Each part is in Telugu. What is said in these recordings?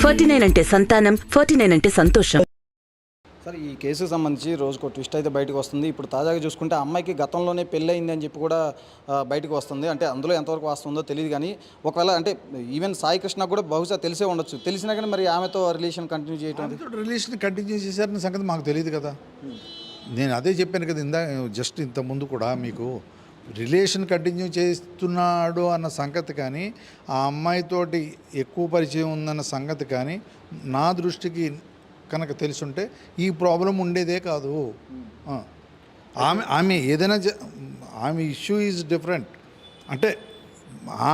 49 అంటే సంతానం, 49 అంటే సంతోషం. సార్ ఈ కేసుకు సంబంధించి రోజుకో ట్విస్ట్ అయితే బయటకు వస్తుంది. ఇప్పుడు తాజాగా చూసుకుంటే అమ్మాయికి గతంలోనే పెళ్ళయింది అని చెప్పి కూడా బయటకు వస్తుంది. అంటే అందులో ఎంతవరకు వస్తుందో తెలియదు కానీ ఒకవేళ అంటే ఈవెన్ సాయి కృష్ణ కూడా బహుశా తెలిసే ఉండొచ్చు. తెలిసినా కానీ మరి ఆమెతో రిలేషన్ కంటిన్యూ చేయటం రిలేషన్ కంటిన్యూ చేశారన్న సంగతి మాకు తెలియదు కదా. నేను అదే చెప్పాను కదా జస్ట్ ఇంత ముందు కూడా మీకు రిలేషన్ కంటిన్యూ చేస్తున్నాడు అన్న సంగతి కానీ ఆ అమ్మాయితోటి ఎక్కువ పరిచయం ఉందన్న సంగతి కానీ నా దృష్టికి కనుక తెలుసుంటే ఈ ప్రాబ్లం ఉండేదే కాదు. ఆమె ఏదైనా ఆమె ఇష్యూ ఈజ్ డిఫరెంట్. అంటే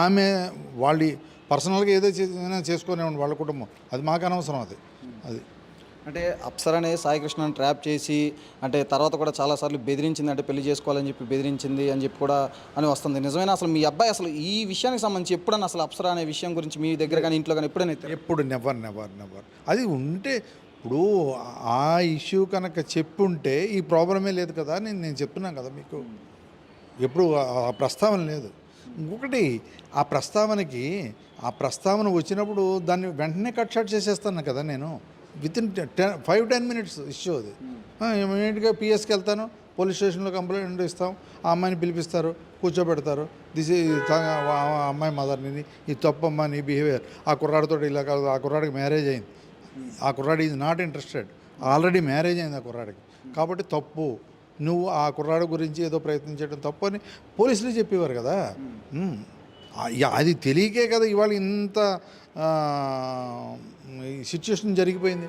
ఆమె వాళ్ళ పర్సనల్గా ఏదైనా చేసుకునేవాడి వాళ్ళ కుటుంబం, అది మాకు అనవసరం. అది అంటే అప్సరనే సాయి కృష్ణను ట్రాప్ చేసి అంటే తర్వాత కూడా చాలాసార్లు బెదిరించింది, అంటే పెళ్లి చేసుకోవాలని చెప్పి బెదిరించింది అని చెప్పి కూడా అని వస్తుంది. నిజమైన అసలు మీ అబ్బాయి అసలు ఈ విషయానికి సంబంధించి ఎప్పుడన్నా అసలు అప్సర అనే విషయం గురించి మీ దగ్గర కానీ ఇంట్లో కానీ ఎప్పుడు నెవర్ అది ఉంటే ఇప్పుడు ఆ ఇష్యూ కనుక చెప్పుంటే ఈ ప్రాబ్లమే లేదు కదా. నేను చెప్తున్నాను కదా మీకు, ఎప్పుడు ఆ ప్రస్తావన లేదు. ఇంకొకటి ఆ ప్రస్తావన వచ్చినప్పుడు దాన్ని వెంటనే కట్ షాట్ చేసేస్తాను కదా నేను. వితిన్ 5-10 మినిట్స్ ఇష్యూ అది. ఇమీడియట్గా పిఎస్కి వెళ్తాను, పోలీస్ స్టేషన్లో కంప్లైంట్ ఇస్తాం, ఆ అమ్మాయిని పిలిపిస్తారు, కూర్చోబెడతారు. అమ్మాయి మదర్ని, ఇది తప్పమ్మా నీ బిహేవియర్, ఆ కుర్రాడితో ఇలా కాదు, ఆ కుర్రాడికి మ్యారేజ్ అయింది, ఆ కుర్రాడు is not interested, already marriage అయింది ఆ కుర్రాడికి, కాబట్టి తప్పు, నువ్వు ఆ కుర్రాడు గురించి ఏదో ప్రయత్నించడం తప్పు అని పోలీసులు చెప్పేవారు కదా. అది తెలియకే కదా ఇవాళ ఇంత సిచ్యువేషన్ జరిగిపోయింది.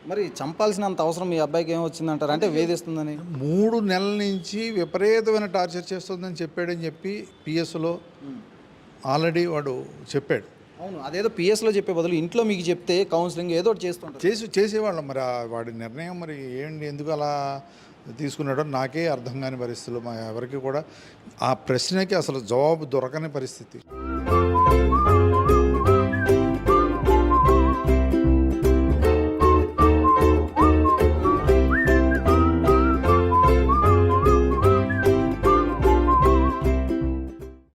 మరి చంపాల్సినంత అవసరం మీ అబ్బాయికి ఏమొచ్చిందంటారు? అంటే వేధిస్తుందని 3 నెలల నుంచి విపరీతమైన టార్చర్ చేస్తుందని చెప్పాడని చెప్పి పిఎస్లో ఆల్రెడీ వాడు చెప్పాడు. అవును, అదేదో పిఎస్లో చెప్పే బదులు ఇంట్లో మీకు చెప్తే కౌన్సిలింగ్ ఏదో చేసేవాళ్ళం. మరి వాడి నిర్ణయం మరి ఏంటి, ఎందుకు అలా తీసుకున్నాడో నాకే అర్థం కాని పరిస్థితులు, మా ఎవరికి కూడా ఆ ప్రశ్నకి అసలు జవాబు దొరకని పరిస్థితి.